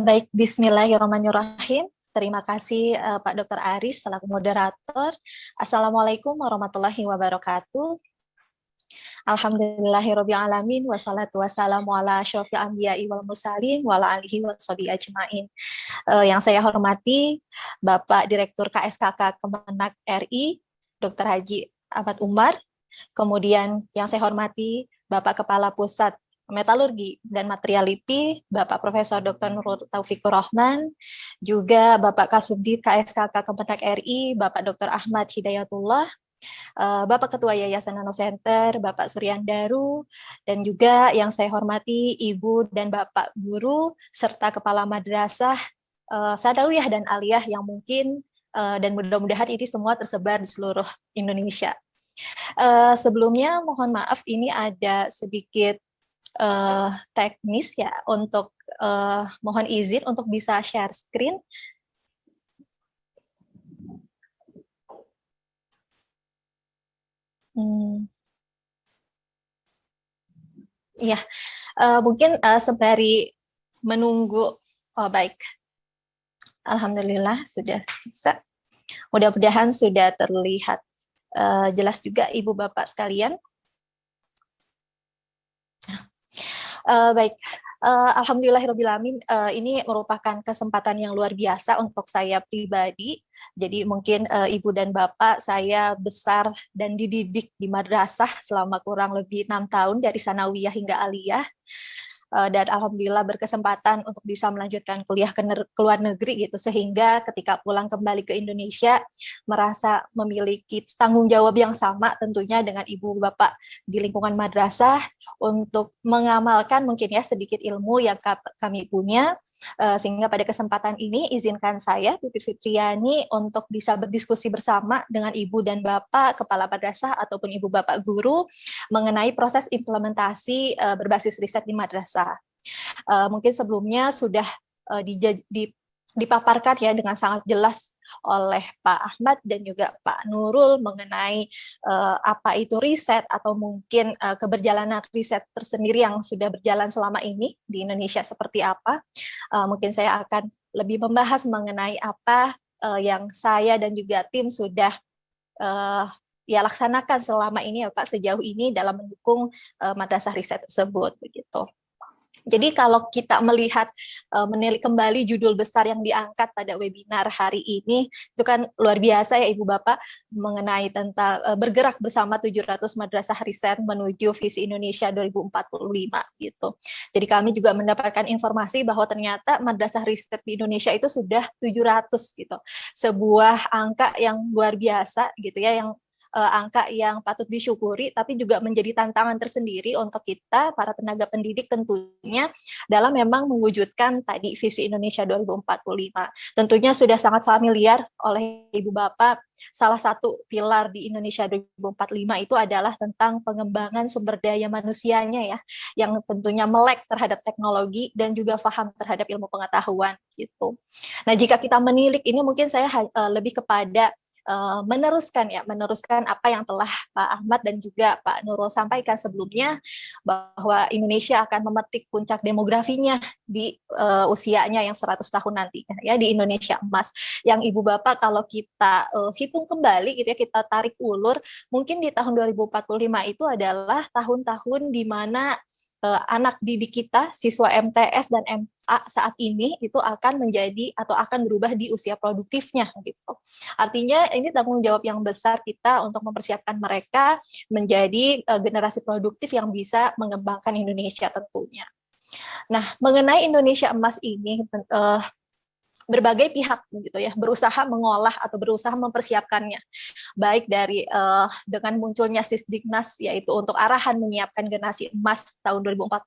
Baik, Bismillahirrahmanirrahim. Terima kasih Pak Dr. Aris selaku moderator. Assalamualaikum warahmatullahi wabarakatuh. Alhamdulillahirrabbilalamin, wassalatu wassalamu ala asyrofil anbiya'i wal mursalin wa ala alihi wa sahbihi ajma'in. Yang saya hormati Bapak Direktur KSKK Kemenak RI, Dr. Haji Ahmad Umar. Kemudian yang saya hormati Bapak Kepala Pusat Metalurgi dan Material LIPI, Bapak Profesor Dr. Nurul Taufikur Rahman, juga Bapak Kasubdit KSKK Kemenak RI, Bapak Dr. Ahmad Hidayatullah, Bapak Ketua Yayasan Nano Center, Bapak Suryan Daru, dan juga yang saya hormati Ibu dan Bapak Guru, serta Kepala Madrasah, Sanawiyah dan Aliyah yang mungkin dan mudah-mudahan ini semua tersebar di seluruh Indonesia. Sebelumnya mohon maaf ini ada sedikit teknis ya untuk mohon izin untuk bisa share screen. Iya, mungkin sembari menunggu. Oh baik, alhamdulillah sudah bisa. Mudah-mudahan sudah terlihat jelas juga Ibu Bapak sekalian. Baik, alhamdulillahirobbilalamin, ini merupakan kesempatan yang luar biasa untuk saya pribadi. Jadi mungkin Ibu dan Bapak saya besar dan dididik di madrasah selama kurang lebih 6 tahun dari sanawiyah hingga aliyah. Dan alhamdulillah berkesempatan untuk bisa melanjutkan kuliah ke luar negeri gitu, sehingga ketika pulang kembali ke Indonesia merasa memiliki tanggung jawab yang sama tentunya dengan ibu bapak di lingkungan madrasah untuk mengamalkan mungkin ya sedikit ilmu yang kami punya, sehingga pada kesempatan ini izinkan saya Pipit Fitriani untuk bisa berdiskusi bersama dengan ibu dan bapak kepala madrasah ataupun ibu bapak guru mengenai proses implementasi berbasis riset di madrasah. Mungkin sebelumnya sudah dipaparkan ya dengan sangat jelas oleh Pak Ahmad dan juga Pak Nurul mengenai apa itu riset atau mungkin keberjalanan riset tersendiri yang sudah berjalan selama ini di Indonesia seperti apa. Mungkin saya akan lebih membahas mengenai apa yang saya dan juga tim sudah ya laksanakan selama ini ya Pak sejauh ini dalam mendukung madrasah riset tersebut begitu. Jadi kalau kita melihat menilik kembali judul besar yang diangkat pada webinar hari ini itu kan luar biasa ya Ibu Bapak mengenai tentang bergerak bersama 700 madrasah riset menuju visi Indonesia 2045 gitu. Jadi kami juga mendapatkan informasi bahwa ternyata madrasah riset di Indonesia itu sudah 700 gitu. Sebuah angka yang luar biasa gitu ya, yang angka yang patut disyukuri, tapi juga menjadi tantangan tersendiri untuk kita, para tenaga pendidik tentunya, dalam memang mewujudkan tadi visi Indonesia 2045. Tentunya sudah sangat familiar oleh Ibu Bapak, salah satu pilar di Indonesia 2045 itu adalah tentang pengembangan sumber daya manusianya ya, yang tentunya melek terhadap teknologi dan juga paham terhadap ilmu pengetahuan gitu. Nah, jika kita menilik ini mungkin saya lebih kepada meneruskan apa yang telah Pak Ahmad dan juga Pak Nurul sampaikan sebelumnya, bahwa Indonesia akan memetik puncak demografinya di usianya yang 100 tahun nantinya ya di Indonesia emas. Yang Ibu Bapak kalau kita hitung kembali gitu ya, kita tarik ulur, mungkin di tahun 2045 itu adalah tahun-tahun di mana anak didik kita, siswa MTS dan MA saat ini itu akan menjadi atau akan berubah di usia produktifnya gitu. Artinya ini tanggung jawab yang besar kita untuk mempersiapkan mereka menjadi generasi produktif yang bisa mengembangkan Indonesia tentunya. Nah, mengenai Indonesia emas ini berbagai pihak gitu ya berusaha mengolah atau berusaha mempersiapkannya, baik dari dengan munculnya Sisdiknas yaitu untuk arahan menyiapkan generasi emas tahun 2045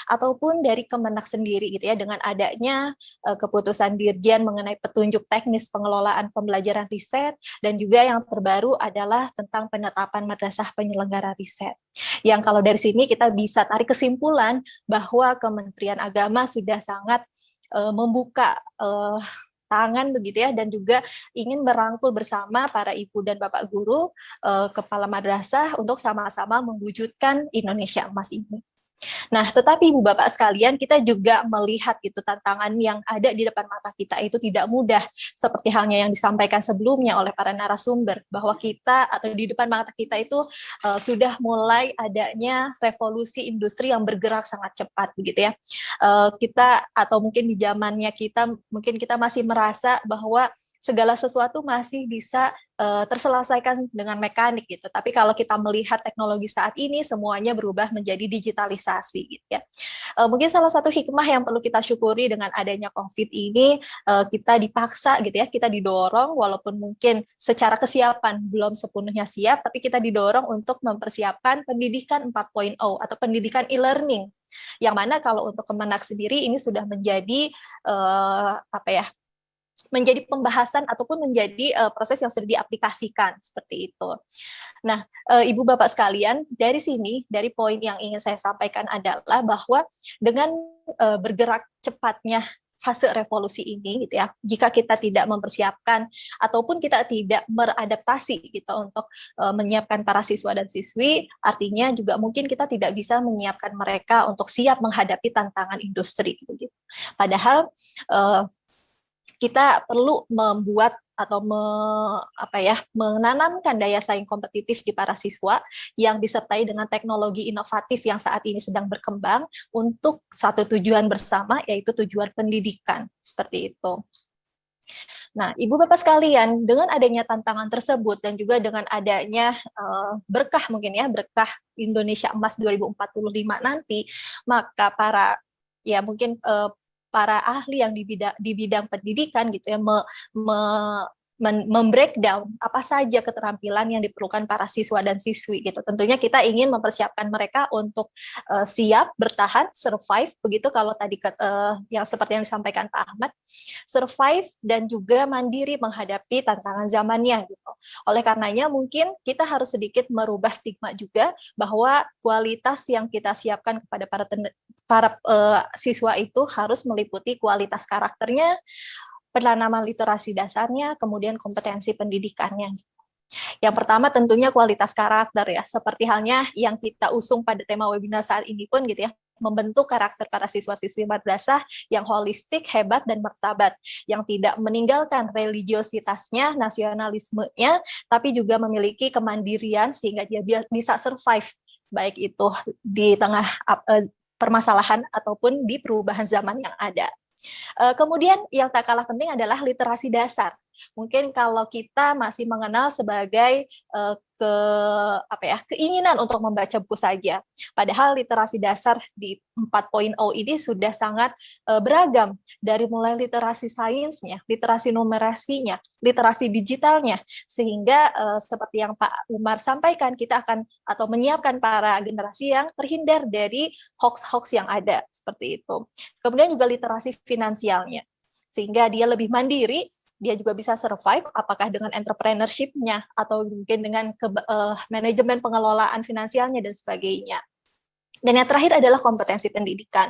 ataupun dari Kemenak sendiri gitu ya dengan adanya keputusan Dirjen mengenai petunjuk teknis pengelolaan pembelajaran riset, dan juga yang terbaru adalah tentang penetapan madrasah penyelenggara riset. Yang kalau dari sini kita bisa tarik kesimpulan bahwa Kementerian Agama sudah sangat membuka tangan begitu ya, dan juga ingin merangkul bersama para ibu dan bapak guru, kepala madrasah untuk sama-sama mewujudkan Indonesia emas ini. Nah, tetapi Ibu Bapak sekalian, kita juga melihat itu tantangan yang ada di depan mata kita itu tidak mudah, seperti halnya yang disampaikan sebelumnya oleh para narasumber, bahwa kita atau di depan mata kita itu sudah mulai adanya revolusi industri yang bergerak sangat cepat, begitu ya. Kita atau mungkin di zamannya kita, mungkin kita masih merasa bahwa segala sesuatu masih bisa terselesaikan dengan mekanik gitu. Tapi kalau kita melihat teknologi saat ini semuanya berubah menjadi digitalisasi gitu ya. Mungkin salah satu hikmah yang perlu kita syukuri dengan adanya COVID ini, kita dipaksa gitu ya, kita didorong walaupun mungkin secara kesiapan belum sepenuhnya siap, tapi kita didorong untuk mempersiapkan pendidikan 4.0 atau pendidikan e-learning. Yang mana kalau untuk Kemenak sendiri ini sudah menjadi apa ya? Menjadi pembahasan ataupun menjadi proses yang sudah diaplikasikan seperti itu. Nah, Ibu Bapak sekalian, dari sini, dari poin yang ingin saya sampaikan adalah bahwa dengan bergerak cepatnya fase revolusi ini, gitu ya, jika kita tidak mempersiapkan ataupun kita tidak beradaptasi gitu untuk menyiapkan para siswa dan siswi, artinya juga mungkin kita tidak bisa menyiapkan mereka untuk siap menghadapi tantangan industri. Gitu. Padahal kita perlu membuat atau menanamkan daya saing kompetitif di para siswa yang disertai dengan teknologi inovatif yang saat ini sedang berkembang untuk satu tujuan bersama, yaitu tujuan pendidikan, seperti itu. Nah, Ibu Bapak sekalian, dengan adanya tantangan tersebut dan juga dengan adanya berkah mungkin ya, berkah Indonesia Emas 2045 nanti, maka para ya mungkin para ahli yang di bidang pendidikan gitu ya membreakdown apa saja keterampilan yang diperlukan para siswa dan siswi gitu. Tentunya kita ingin mempersiapkan mereka untuk siap bertahan, survive begitu kalau tadi yang seperti yang disampaikan Pak Ahmad, survive dan juga mandiri menghadapi tantangan zamannya gitu. Oleh karenanya mungkin kita harus sedikit merubah stigma juga bahwa kualitas yang kita siapkan kepada para siswa itu harus meliputi kualitas karakternya, penanaman literasi dasarnya, kemudian kompetensi pendidikannya. Yang pertama tentunya kualitas karakter ya, seperti halnya yang kita usung pada tema webinar saat ini pun gitu ya, membentuk karakter para siswa-siswi madrasah yang holistik, hebat, dan martabat, yang tidak meninggalkan religiositasnya, nasionalismenya, tapi juga memiliki kemandirian sehingga dia bisa survive, baik itu di tengah permasalahan ataupun di perubahan zaman yang ada. Kemudian yang tak kalah penting adalah literasi dasar. Mungkin kalau kita masih mengenal sebagai keinginan untuk membaca buku saja. Padahal literasi dasar di 4.0 ini sudah sangat beragam, dari mulai literasi sainsnya, literasi numerasinya, literasi digitalnya, sehingga seperti yang Pak Umar sampaikan, kita akan atau menyiapkan para generasi yang terhindar dari hoax-hoax yang ada, seperti itu. Kemudian juga literasi finansialnya, sehingga dia lebih mandiri, dia juga bisa survive, apakah dengan entrepreneurship-nya atau mungkin dengan manajemen pengelolaan finansialnya dan sebagainya. Dan yang terakhir adalah kompetensi pendidikan.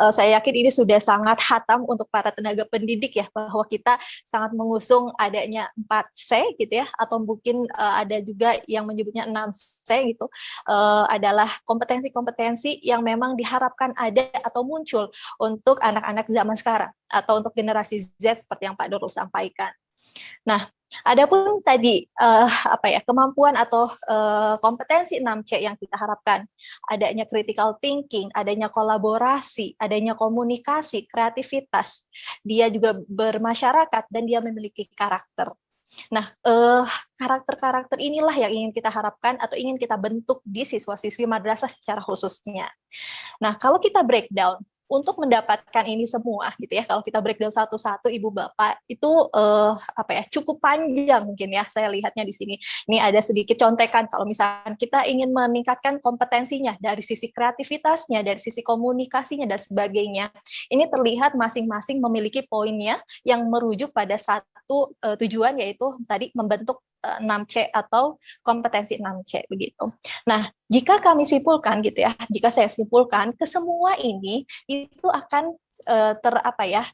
Saya yakin ini sudah sangat hatam untuk para tenaga pendidik ya, bahwa kita sangat mengusung adanya 4C gitu ya, atau mungkin ada juga yang menyebutnya 6C gitu, adalah kompetensi-kompetensi yang memang diharapkan ada atau muncul untuk anak-anak zaman sekarang, atau untuk generasi Z seperti yang Pak Nurul sampaikan. Nah, adapun tadi kemampuan atau kompetensi 6C yang kita harapkan, adanya critical thinking, adanya kolaborasi, adanya komunikasi, kreativitas, dia juga bermasyarakat dan dia memiliki karakter. Nah, karakter-karakter inilah yang ingin kita harapkan atau ingin kita bentuk di siswa-siswi madrasah secara khususnya. Nah, kalau kita breakdown untuk mendapatkan ini semua gitu ya, kalau kita breakdown satu-satu Ibu Bapak itu cukup panjang mungkin ya, saya lihatnya di sini. Ini ada sedikit contekan kalau misalkan kita ingin meningkatkan kompetensinya dari sisi kreativitasnya, dari sisi komunikasinya dan sebagainya. Ini terlihat masing-masing memiliki poinnya yang merujuk pada satu tujuan, yaitu tadi membentuk 6C atau kompetensi 6C begitu. Nah, jika kami simpulkan gitu ya, jika saya simpulkan, kesemua ini itu akan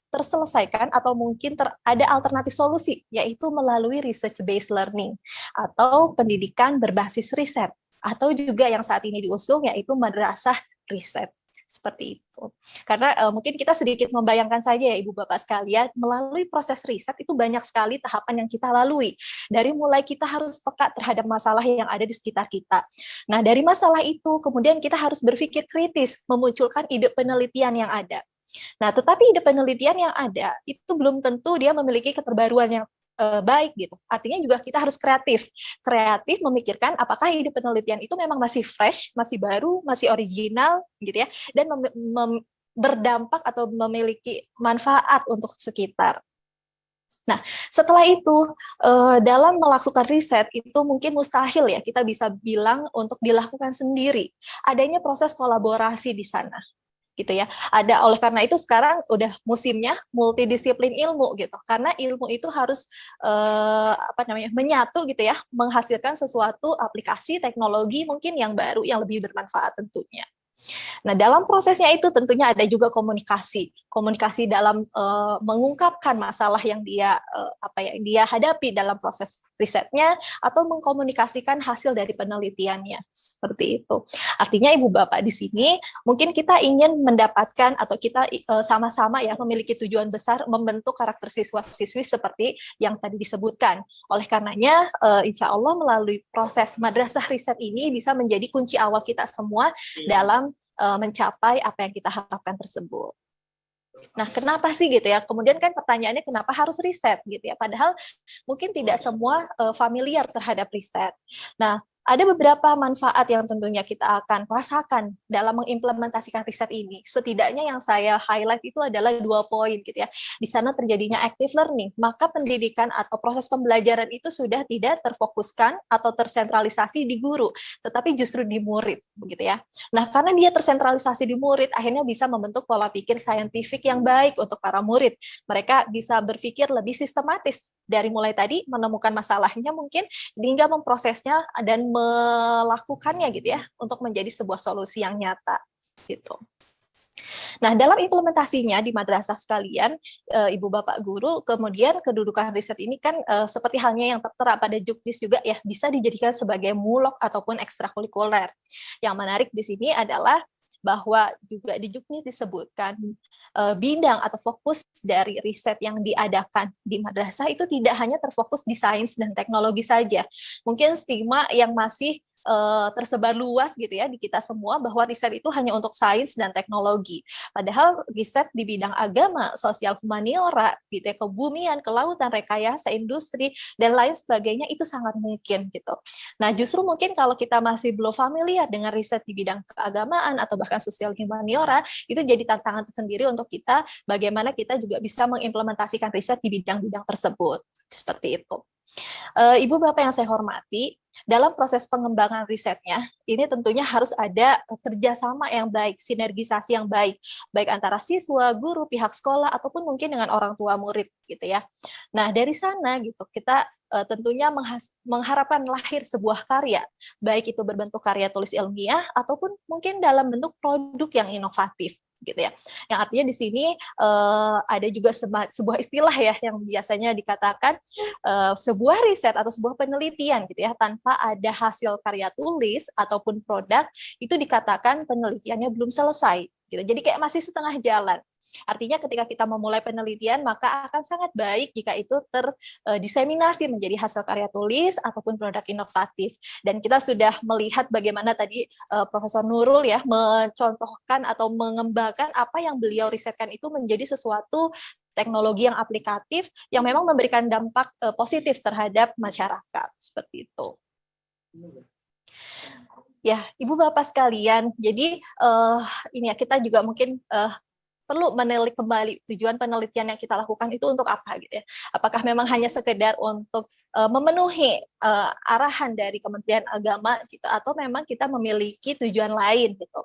terselesaikan atau mungkin ada alternatif solusi, yaitu melalui research based learning atau pendidikan berbasis riset, atau juga yang saat ini diusung yaitu madrasah riset. Seperti itu. Karena mungkin kita sedikit membayangkan saja ya Ibu Bapak sekalian, melalui proses riset itu banyak sekali tahapan yang kita lalui. Dari mulai kita harus peka terhadap masalah yang ada di sekitar kita. Nah, dari masalah itu kemudian kita harus berpikir kritis, memunculkan ide penelitian yang ada. Nah, tetapi ide penelitian yang ada itu belum tentu dia memiliki keterbaruan yang baik gitu. Artinya juga kita harus kreatif memikirkan apakah ide penelitian itu memang masih fresh, masih baru, masih original gitu ya, dan berdampak atau memiliki manfaat untuk sekitar. Nah, setelah itu dalam melakukan riset itu mungkin mustahil ya kita bisa bilang untuk dilakukan sendiri. Adanya proses kolaborasi di sana. Gitu ya. Oleh karena itu sekarang udah musimnya multidisiplin ilmu gitu. Karena ilmu itu harus menyatu gitu ya, menghasilkan sesuatu aplikasi teknologi mungkin yang baru yang lebih bermanfaat tentunya. Nah, dalam prosesnya itu tentunya ada juga komunikasi dalam mengungkapkan masalah yang dia hadapi dalam proses risetnya atau mengkomunikasikan hasil dari penelitiannya seperti itu. Artinya Ibu Bapak di sini mungkin kita ingin mendapatkan atau kita sama-sama ya memiliki tujuan besar membentuk karakter siswa-siswi seperti yang tadi disebutkan. Oleh karenanya insya Allah melalui proses madrasah riset ini bisa menjadi kunci awal kita semua dalam mencapai apa yang kita harapkan tersebut. Nah, kenapa sih gitu ya? Kemudian kan pertanyaannya kenapa harus riset gitu ya? Padahal mungkin tidak semua familiar terhadap riset. Nah, ada beberapa manfaat yang tentunya kita akan rasakan dalam mengimplementasikan riset ini. Setidaknya yang saya highlight itu adalah 2 poin gitu ya. Di sana terjadinya active learning, maka pendidikan atau proses pembelajaran itu sudah tidak terfokuskan atau tersentralisasi di guru, tetapi justru di murid, begitu ya. Nah, karena dia tersentralisasi di murid, akhirnya bisa membentuk pola pikir saintifik yang baik untuk para murid. Mereka bisa berpikir lebih sistematis dari mulai tadi menemukan masalahnya mungkin hingga memprosesnya dan melakukannya gitu ya untuk menjadi sebuah solusi yang nyata gitu. Nah, dalam implementasinya di madrasah sekalian, Ibu Bapak guru, kemudian kedudukan riset ini kan seperti halnya yang tertera pada Juknis juga ya bisa dijadikan sebagai mulok ataupun ekstrakurikuler. Yang menarik di sini adalah bahwa juga di Juknis disebutkan bidang atau fokus dari riset yang diadakan di madrasah itu tidak hanya terfokus di sains dan teknologi saja. Mungkin stigma yang masih tersebar luas gitu ya di kita semua bahwa riset itu hanya untuk sains dan teknologi. Padahal riset di bidang agama, sosial humaniora, gitu ya, kebumian, kelautan, rekayasa industri dan lain sebagainya itu sangat mungkin gitu. Nah, justru mungkin kalau kita masih belum familiar dengan riset di bidang keagamaan atau bahkan sosial humaniora, itu jadi tantangan tersendiri untuk kita bagaimana kita juga bisa mengimplementasikan riset di bidang-bidang tersebut. Seperti itu. Ibu Bapak yang saya hormati, dalam proses pengembangan risetnya, ini tentunya harus ada kerjasama yang baik, sinergisasi yang baik antara siswa, guru, pihak sekolah, ataupun mungkin dengan orang tua murid, gitu ya. Nah, dari sana gitu, kita tentunya mengharapkan lahir sebuah karya, baik itu berbentuk karya tulis ilmiah, ataupun mungkin dalam bentuk produk yang inovatif, gitu ya. Yang artinya di sini ada juga sebuah istilah ya yang biasanya dikatakan sebuah riset atau sebuah penelitian gitu ya tanpa ada hasil karya tulis ataupun produk itu dikatakan penelitiannya belum selesai gitu. Jadi kayak masih setengah jalan. Artinya ketika kita memulai penelitian maka akan sangat baik jika itu terdiseminasi menjadi hasil karya tulis ataupun produk inovatif. Dan kita sudah melihat bagaimana tadi Profesor Nurul ya mencontohkan atau mengembangkan apa yang beliau risetkan itu menjadi sesuatu teknologi yang aplikatif yang memang memberikan dampak positif terhadap masyarakat seperti itu. Ya, Ibu Bapak sekalian, jadi ini ya kita juga mungkin perlu menilik kembali tujuan penelitian yang kita lakukan itu untuk apa gitu ya. Apakah memang hanya sekedar untuk memenuhi arahan dari Kementerian Agama gitu atau memang kita memiliki tujuan lain gitu.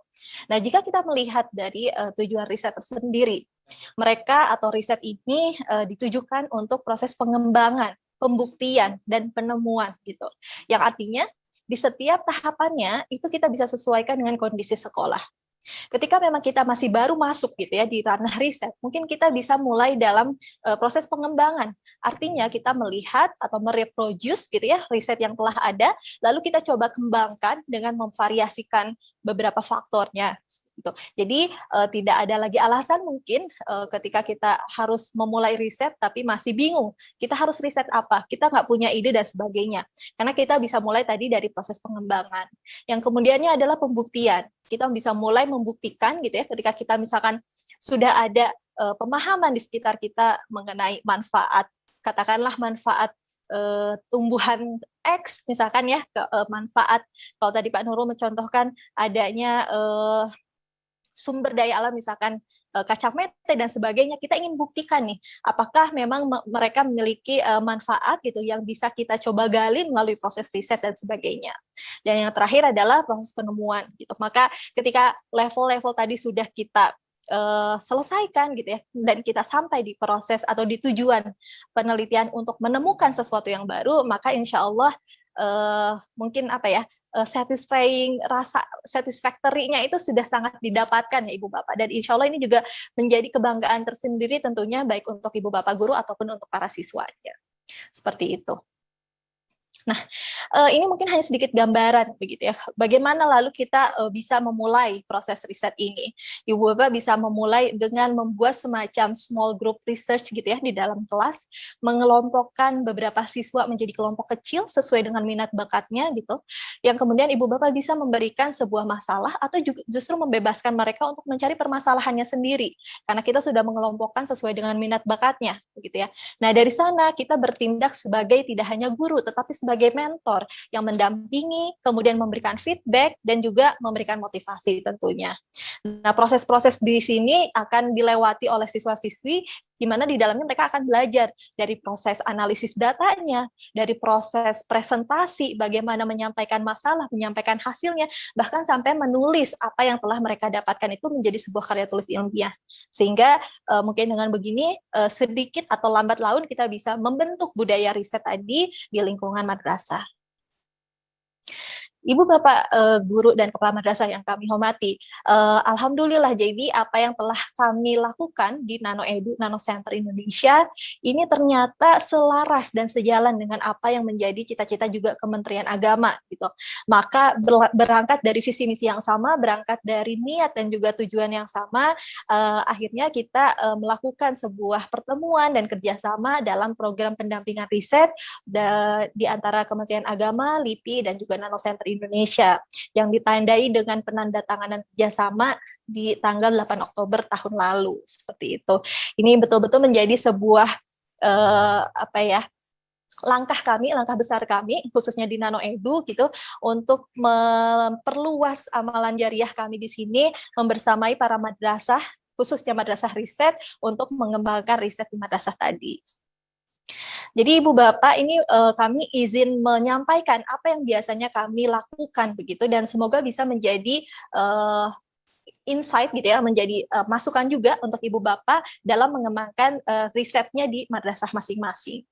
Nah, jika kita melihat dari tujuan riset tersendiri, mereka atau riset ini ditujukan untuk proses pengembangan, pembuktian dan penemuan gitu. Yang artinya di setiap tahapannya itu kita bisa sesuaikan dengan kondisi sekolah. Ketika memang kita masih baru masuk gitu ya di ranah riset, mungkin kita bisa mulai dalam proses pengembangan. Artinya kita melihat atau mereproduce gitu ya riset yang telah ada, lalu kita coba kembangkan dengan memvariasikan beberapa faktornya. Gitu. Jadi tidak ada lagi alasan mungkin ketika kita harus memulai riset tapi masih bingung. Kita harus riset apa? Kita nggak punya ide dan sebagainya. Karena kita bisa mulai tadi dari proses pengembangan. Yang kemudiannya adalah pembuktian. Kita bisa mulai membuktikan gitu ya ketika kita misalkan sudah ada pemahaman di sekitar kita mengenai manfaat, katakanlah manfaat tumbuhan X misalkan ya, manfaat kalau tadi Pak Nurul mencontohkan adanya sumber daya alam misalkan kacang mete dan sebagainya, kita ingin buktikan nih apakah memang mereka memiliki manfaat gitu yang bisa kita coba gali melalui proses riset dan sebagainya. Dan yang terakhir adalah proses penemuan gitu. Maka ketika level-level tadi sudah kita selesaikan gitu ya, dan kita sampai di proses atau di tujuan penelitian untuk menemukan sesuatu yang baru, maka insya Allah mungkin apa ya, rasa satisfactory-nya itu sudah sangat didapatkan ya Ibu Bapak, dan insya Allah ini juga menjadi kebanggaan tersendiri tentunya baik untuk Ibu Bapak guru ataupun untuk para siswanya, seperti itu. Nah, ini mungkin hanya sedikit gambaran begitu ya. Bagaimana lalu kita bisa memulai proses riset ini? Ibu Bapak bisa memulai dengan membuat semacam small group research gitu ya di dalam kelas, mengelompokkan beberapa siswa menjadi kelompok kecil sesuai dengan minat bakatnya gitu. Yang kemudian Ibu Bapak bisa memberikan sebuah masalah atau juga justru membebaskan mereka untuk mencari permasalahannya sendiri. Karena kita sudah mengelompokkan sesuai dengan minat bakatnya begitu ya. Nah, dari sana kita bertindak sebagai tidak hanya guru tetapi sebagai mentor yang mendampingi, kemudian memberikan feedback, dan juga memberikan motivasi tentunya. Nah, proses-proses di sini akan dilewati oleh siswa-siswi, di mana di dalamnya mereka akan belajar dari proses analisis datanya, dari proses presentasi, bagaimana menyampaikan masalah, menyampaikan hasilnya, bahkan sampai menulis apa yang telah mereka dapatkan itu menjadi sebuah karya tulis ilmiah. Sehingga mungkin dengan begini, sedikit atau lambat laun kita bisa membentuk budaya riset tadi di lingkungan madrasah. Ibu Bapak guru dan kepala madrasah yang kami hormati, alhamdulillah jadi apa yang telah kami lakukan di Nano Edu, Nano Center Indonesia ini ternyata selaras dan sejalan dengan apa yang menjadi cita-cita juga Kementerian Agama gitu. Maka berangkat dari visi misi yang sama, berangkat dari niat dan juga tujuan yang sama, akhirnya kita melakukan sebuah pertemuan dan kerjasama dalam program pendampingan riset di antara Kementerian Agama, LIPI, dan juga Nano Center Indonesia yang ditandai dengan penandatanganan kerjasama di tanggal 8 Oktober tahun lalu, seperti itu. Ini betul-betul menjadi sebuah langkah besar kami khususnya di Nano Edu gitu untuk memperluas amalan jariah kami di sini, membersamai para madrasah khususnya madrasah riset untuk mengembangkan riset di madrasah tadi. Jadi Ibu Bapak ini kami izin menyampaikan apa yang biasanya kami lakukan begitu, dan semoga bisa menjadi insight gitu ya, menjadi masukan juga untuk Ibu Bapak dalam mengembangkan risetnya di madrasah masing-masing.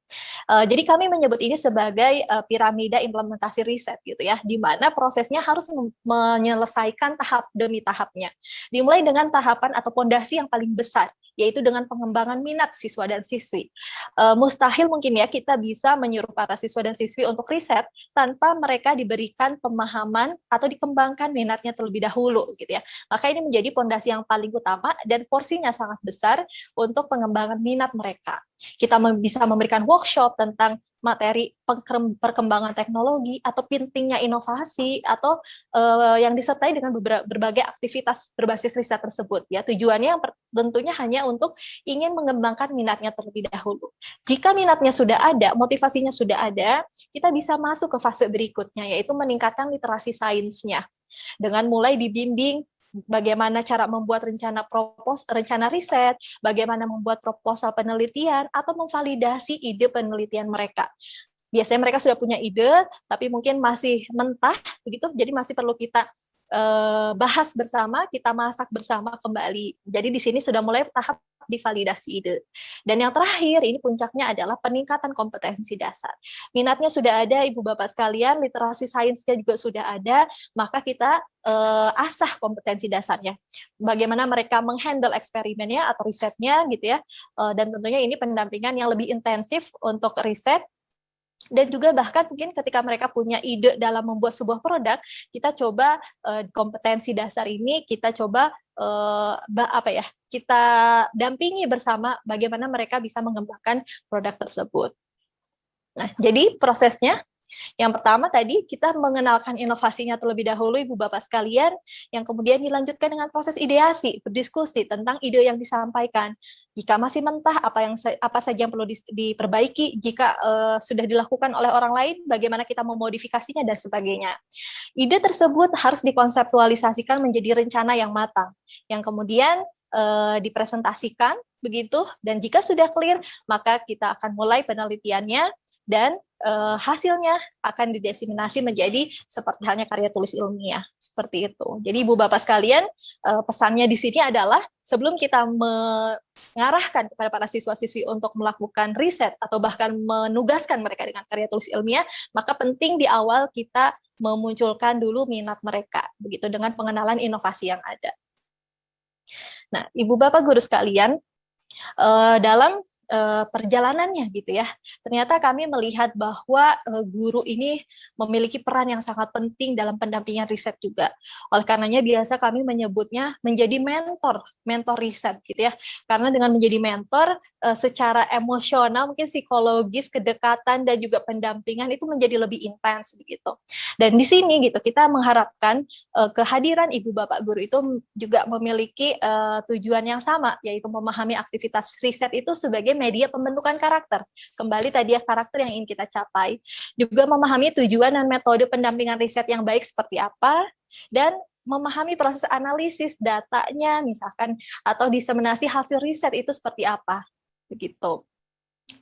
Jadi kami menyebut ini sebagai piramida implementasi riset gitu ya, di mana prosesnya harus menyelesaikan tahap demi tahapnya. Dimulai dengan tahapan atau pondasi yang paling besar, yaitu dengan pengembangan minat siswa dan siswi. Mustahil mungkin ya kita bisa menyuruh para siswa dan siswi untuk riset tanpa mereka diberikan pemahaman atau dikembangkan minatnya terlebih dahulu gitu ya. Maka ini menjadi pondasi yang paling utama dan porsinya sangat besar untuk pengembangan minat mereka. Kita bisa memberikan workshop tentang materi perkembangan teknologi atau pentingnya inovasi atau yang disertai dengan berbagai aktivitas berbasis riset tersebut ya. Tujuannya yang tentunya hanya untuk ingin mengembangkan minatnya terlebih dahulu. Jika minatnya sudah ada, motivasinya sudah ada, kita bisa masuk ke fase berikutnya, yaitu meningkatkan literasi sainsnya dengan mulai dibimbing bagaimana cara membuat rencana riset, bagaimana membuat proposal penelitian, atau memvalidasi ide penelitian mereka. Biasanya mereka sudah punya ide, tapi mungkin masih mentah, begitu. Jadi masih perlu kita bahas bersama, kita masak bersama kembali. Jadi di sini sudah mulai tahap divalidasi ide. Dan yang terakhir, ini puncaknya adalah peningkatan kompetensi dasar. Minatnya sudah ada, Ibu Bapak sekalian, literasi sainsnya juga sudah ada, maka kita asah kompetensi dasarnya. Bagaimana mereka menghandle eksperimennya atau risetnya gitu ya. Dan tentunya ini pendampingan yang lebih intensif untuk riset. Dan juga bahkan mungkin ketika mereka punya ide dalam membuat sebuah produk, kita coba kompetensi dasar ini kita coba kita dampingi bersama bagaimana mereka bisa mengembangkan produk tersebut. Nah, jadi prosesnya yang pertama tadi kita mengenalkan inovasinya terlebih dahulu, Ibu Bapak sekalian, yang kemudian dilanjutkan dengan proses ideasi, berdiskusi tentang ide yang disampaikan. Jika masih mentah, apa saja yang perlu diperbaiki, jika sudah dilakukan oleh orang lain, bagaimana kita memodifikasinya dan sebagainya. Ide tersebut harus dikonseptualisasikan menjadi rencana yang matang, yang kemudian dipresentasikan begitu, dan jika sudah clear, maka kita akan mulai penelitiannya dan hasilnya akan didiseminasi menjadi seperti halnya karya tulis ilmiah, seperti itu. Jadi Ibu Bapak sekalian, pesannya di sini adalah sebelum kita mengarahkan kepada para siswa-siswi untuk melakukan riset atau bahkan menugaskan mereka dengan karya tulis ilmiah, maka penting di awal kita memunculkan dulu minat mereka, begitu dengan pengenalan inovasi yang ada. Nah, Ibu Bapak guru sekalian, dalam perjalanannya gitu ya, ternyata kami melihat bahwa guru ini memiliki peran yang sangat penting dalam pendampingan riset juga. Oleh karenanya biasa kami menyebutnya menjadi mentor riset gitu ya. Karena dengan menjadi mentor secara emosional, mungkin psikologis, kedekatan dan juga pendampingan itu menjadi lebih intens begitu. Dan di sini gitu kita mengharapkan kehadiran Ibu Bapak guru itu juga memiliki tujuan yang sama, yaitu memahami aktivitas riset itu sebagai media pembentukan karakter. Kembali tadi ya, karakter yang ingin kita capai. Juga memahami tujuan dan metode pendampingan riset yang baik seperti apa, dan memahami proses analisis datanya misalkan, atau diseminasi hasil riset itu seperti apa. Begitu.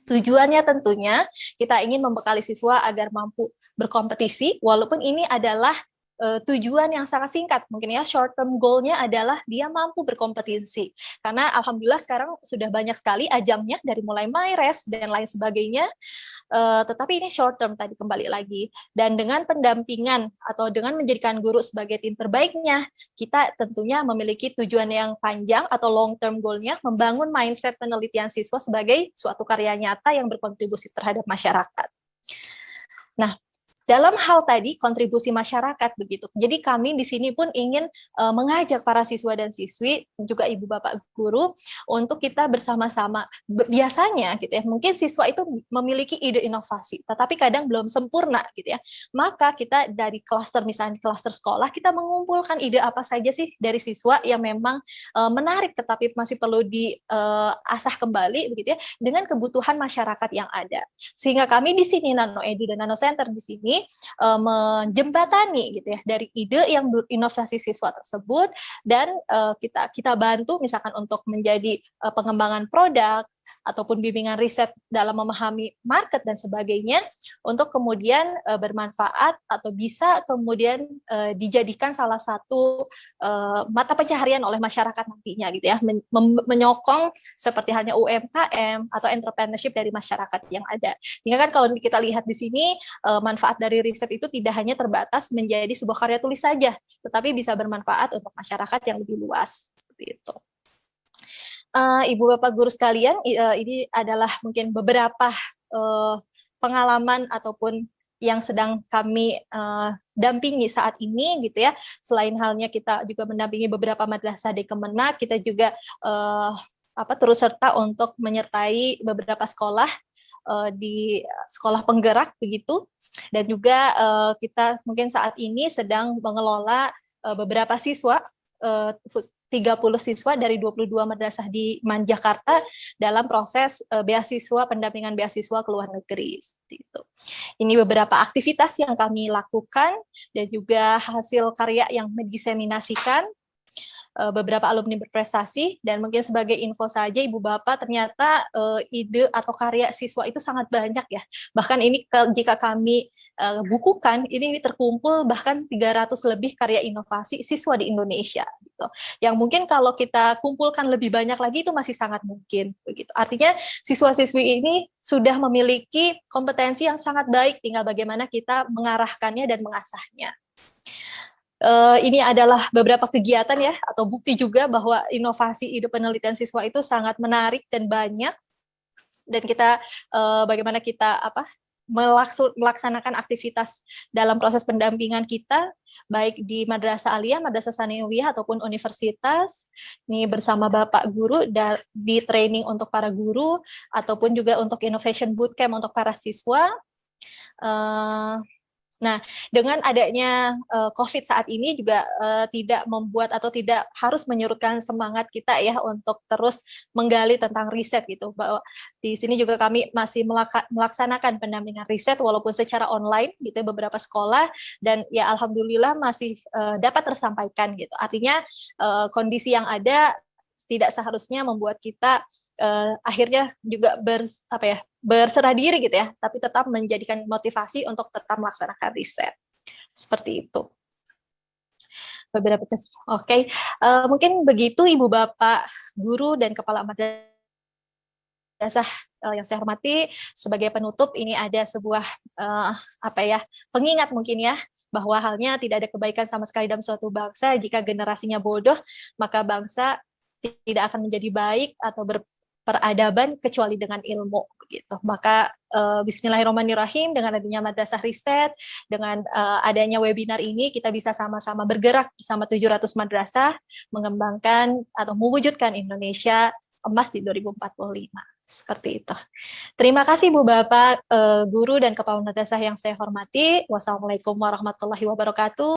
Tujuannya tentunya kita ingin membekali siswa agar mampu berkompetisi, walaupun ini adalah tujuan yang sangat singkat, mungkin ya, short term goal-nya adalah dia mampu berkompetisi. Karena alhamdulillah sekarang sudah banyak sekali ajangnya, dari mulai MyRes dan lain sebagainya, tetapi ini short term tadi kembali lagi. Dan dengan pendampingan atau dengan menjadikan guru sebagai tim terbaiknya, kita tentunya memiliki tujuan yang panjang atau long term goal-nya, membangun mindset penelitian siswa sebagai suatu karya nyata yang berkontribusi terhadap masyarakat. Nah, dalam hal tadi kontribusi masyarakat begitu. Jadi kami di sini pun ingin mengajak para siswa dan siswi, juga Ibu Bapak guru, untuk kita bersama-sama. Biasanya gitu ya, mungkin siswa itu memiliki ide inovasi, tetapi kadang belum sempurna gitu ya. Maka kita dari klaster, misalnya klaster sekolah, kita mengumpulkan ide apa saja sih dari siswa yang memang menarik tetapi masih perlu diasah kembali begitu ya, dengan kebutuhan masyarakat yang ada. Sehingga kami di sini Nano Edu dan Nano Center di sini menjembatani gitu ya dari ide yang berinovasi siswa tersebut, dan kita bantu misalkan untuk menjadi pengembangan produk ataupun bimbingan riset dalam memahami market dan sebagainya, untuk kemudian bermanfaat atau bisa kemudian dijadikan salah satu mata pencaharian oleh masyarakat nantinya gitu ya, menyokong seperti halnya UMKM atau entrepreneurship dari masyarakat yang ada. Sehingga kan kalau kita lihat di sini manfaat dari riset itu tidak hanya terbatas menjadi sebuah karya tulis saja, tetapi bisa bermanfaat untuk masyarakat yang lebih luas. Seperti itu. Ibu Bapak guru sekalian, ini adalah mungkin beberapa pengalaman ataupun yang sedang kami dampingi saat ini gitu ya. Selain halnya kita juga mendampingi beberapa madrasah di Kemenak, kita juga turut serta untuk menyertai beberapa sekolah di sekolah penggerak begitu, dan juga kita mungkin saat ini sedang mengelola beberapa siswa, 30 siswa dari 22 madrasah di Jakarta dalam proses beasiswa, pendampingan beasiswa ke luar negeri seperti itu. Ini beberapa aktivitas yang kami lakukan dan juga hasil karya yang diseminasikan. Beberapa alumni berprestasi, dan mungkin sebagai info saja Ibu Bapak, ternyata ide atau karya siswa itu sangat banyak ya. Bahkan ini jika kami bukukan, ini terkumpul bahkan 300 lebih karya inovasi siswa di Indonesia. gitu. Yang mungkin kalau kita kumpulkan lebih banyak lagi itu masih sangat mungkin begitu. Artinya siswa-siswi ini sudah memiliki kompetensi yang sangat baik, tinggal bagaimana kita mengarahkannya dan mengasahnya. Ini adalah beberapa kegiatan ya, atau bukti juga bahwa inovasi ide penelitian siswa itu sangat menarik dan banyak. Dan kita bagaimana kita melaksanakan aktivitas dalam proses pendampingan kita, baik di Madrasah Aliyah, Madrasah Sanawiyah, ataupun universitas, ini bersama Bapak Guru, di training untuk para guru, ataupun juga untuk Innovation Bootcamp untuk para siswa. Nah, dengan adanya COVID saat ini juga tidak membuat atau tidak harus menyurutkan semangat kita ya untuk terus menggali tentang riset gitu. Bahwa di sini juga kami masih melaksanakan pendampingan riset walaupun secara online gitu beberapa sekolah, dan ya alhamdulillah masih dapat tersampaikan gitu. Artinya kondisi yang ada tidak seharusnya membuat kita akhirnya juga berserah diri gitu ya, tapi tetap menjadikan motivasi untuk tetap melaksanakan riset. Seperti itu. Oke. Mungkin begitu Ibu Bapak Guru dan Kepala Madrasah yang saya hormati. Sebagai penutup, ini ada sebuah pengingat mungkin ya, bahwa halnya tidak ada kebaikan sama sekali dalam suatu bangsa jika generasinya bodoh, maka bangsa tidak akan menjadi baik atau berperadaban kecuali dengan ilmu begitu. Maka bismillahirrahmanirrahim, dengan adanya madrasah riset, dengan adanya webinar ini, kita bisa sama-sama bergerak bersama 700 madrasah mengembangkan atau mewujudkan Indonesia emas di 2045. Seperti itu. Terima kasih Bu Bapak Guru dan Kepala Madrasah yang saya hormati. Wassalamualaikum warahmatullahi wabarakatuh.